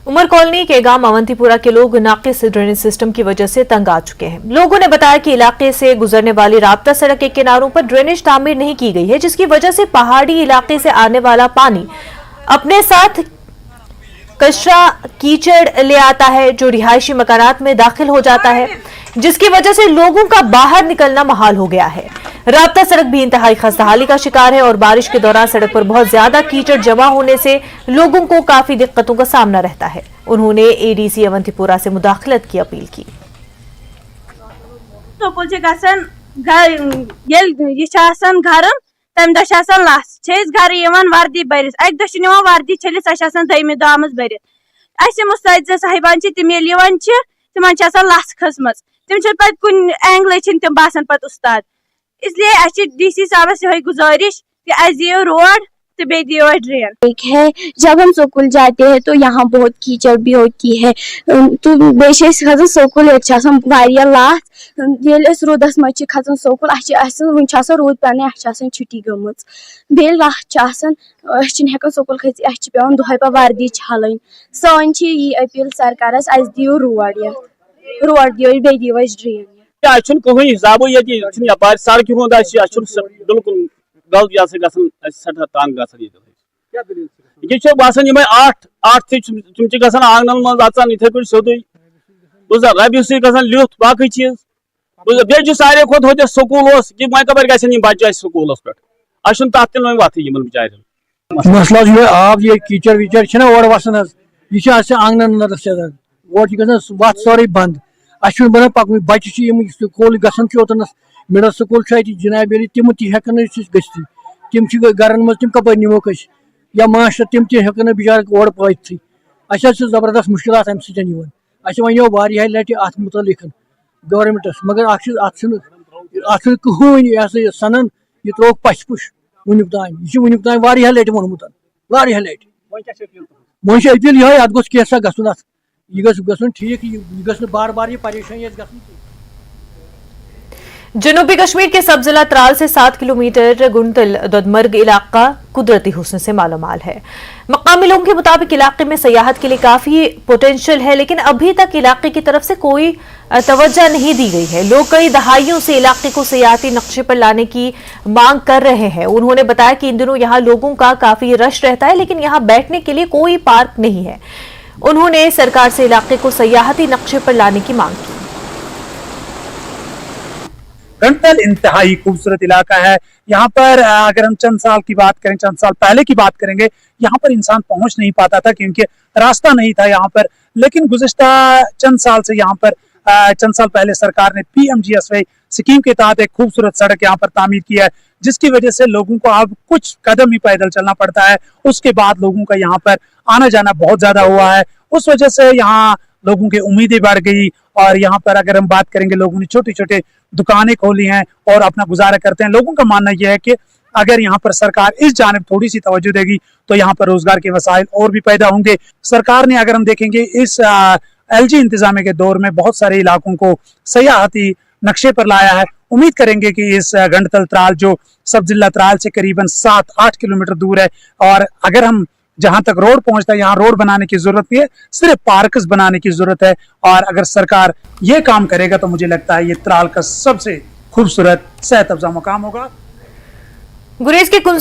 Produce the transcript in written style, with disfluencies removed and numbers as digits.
Umar colony के गांव अवंतीपुरा के लोग नाकिस ड्रेनेज सिस्टम की वजह से तंग आ चुके हैं। लोगों ने बताया कि इलाके से गुजरने वाली राब्ता सड़क के किनारों पर ड्रेनेज तामीर नहीं की गई है, जिसकी वजह से पहाड़ी इलाके से आने वाला पानी अपने साथ कचरा कीचड़ ले आता है, जो रिहायशी मकानात में दाखिल हो जाता है, जिसकी वजह से लोगों का बाहर निकलना मुहाल हो गया है। राब्ता सड़क भी इंतहाई खस्ताहाली का शिकार है और बारिश के दौरान सड़क पर बहुत ज्यादा कीचड़ जमा होने से लोगों को काफी दिक्कतों का सामना रहता है। उन्होंने एडीसी अवंतीपुरा से मुदाखलत की अपील की। तम दह लस घर वर्दी भरित अक दह वर्दी छलित सह दमि दह भरित मुस्तैद साहिबान तम तिम लस खसम तम पे कुन एंगल तम बसान पे उस्ताद, इसलिए डीसी साहबस यही गुजारिश कि दियो रोड तो बे दियो ड्रेन। एक है जब हम स्कूल जाते हैं तो यहाँ बहुत कीचड़ भी होती है, तो बेशे खसान स्कूल लात रोदस मज खसान स्कूल वन रोद पे छुट्टी गम बे लात हेकान स्कूल खित पे दुहे पे वर्दी छलन। सन यह अपील सरकारस दियो रोड दियो बे दियो ड्रेन। कहीं हिसाब यपार सड़क रोद बिल्कुल गलत सठा तंग बसान 8 तम आंगन मज अचान इत पे सोदे रबी सी लुथ बाकी चीज बे सारे खुद होते स्कूल वह कपर गम बच्चे स्कूल पे तथ वत बिचार मसला आब ये कीचड़ वीचड़ और वसान यह आंगन और वत सारे बंद बना पकन बच्चे स्कूल गन मिडल स्कूल जनाब तम तहन तम गरन मज तम कप निमो या मास्टर तम तहन बिचार और पाथी जबरदस्त मुश्किल अम सो वारिया लट अत मुतलिक गवर्नमेंटस, मगर अत कहीं सनन यह त्रोक पश पुश वनुक तान वारिया लट वोनमुत वारिया लट वो अपील ये अत गोस कैसा गन यह गन ठीक यह गन बार बार यह परेशानी गन। जनूबी कश्मीर के सब जिला त्राल से 7 किलोमीटर गुंतल दोदमर्ग इलाका कुदरती हुस्न से मालामाल है। मकामी लोगों के मुताबिक इलाके में सयाहत के लिए काफी पोटेंशियल है, लेकिन अभी तक इलाके की तरफ से कोई तवज्जो नहीं दी गई है। लोग कई दहाइयों से इलाके को सियाहती नक्शे पर लाने की मांग कर रहे हैं। उन्होंने बताया कि इन दिनों यहाँ लोगों का काफी रश रहता है, लेकिन यहाँ बैठने के लिए कोई पार्क नहीं है। उन्होंने सरकार से इलाके को सयाहती नक्शे पर लाने की मांग की। गंटल इंतहाई खूबसूरत इलाका है। यहाँ पर अगर हम चंद साल की बात करें, चंद साल पहले की बात करेंगे, यहाँ पर इंसान पहुंच नहीं पाता था क्योंकि रास्ता नहीं था यहाँ पर। लेकिन गुज़िश्ता चंद साल से यहाँ पर चंद साल पहले सरकार ने PMGSY स्कीम के तहत एक खूबसूरत सड़क यहाँ पर तामीर की है, जिसकी वजह से लोगों को अब कुछ कदम ही पैदल चलना पड़ता है। उसके बाद लोगों का यहाँ पर आना जाना बहुत ज्यादा हुआ है। उस वजह से यहाँ लोगों की उम्मीदें बढ़ गई और यहाँ पर अगर हम बात करेंगे, लोगों ने छोटे छोटे दुकानें खोली हैं और अपना गुजारा करते हैं। लोगों का मानना यह है कि अगर यहाँ पर सरकार इस जानिब थोड़ी सी तवज्जो देगी तो यहाँ पर रोजगार के वसाइल और भी पैदा होंगे। सरकार ने अगर हम देखेंगे इस LG इंतजामिया के दौर में बहुत सारे इलाकों को सयाहती नक्शे पर लाया है। उम्मीद करेंगे कि इस गंटल त्राल जो सब जिला त्राल से करीबन 7-8 किलोमीटर दूर है, और अगर हम जहां तक रोड पहुंचता है यहाँ रोड बनाने की जरूरत नहीं है, सिर्फ पार्क्स बनाने की जरूरत है। और अगर सरकार ये काम करेगा तो मुझे लगता है ये त्राल का सबसे खूबसूरत सेहत अफजा मकाम होगा। गुरेज के कुंजल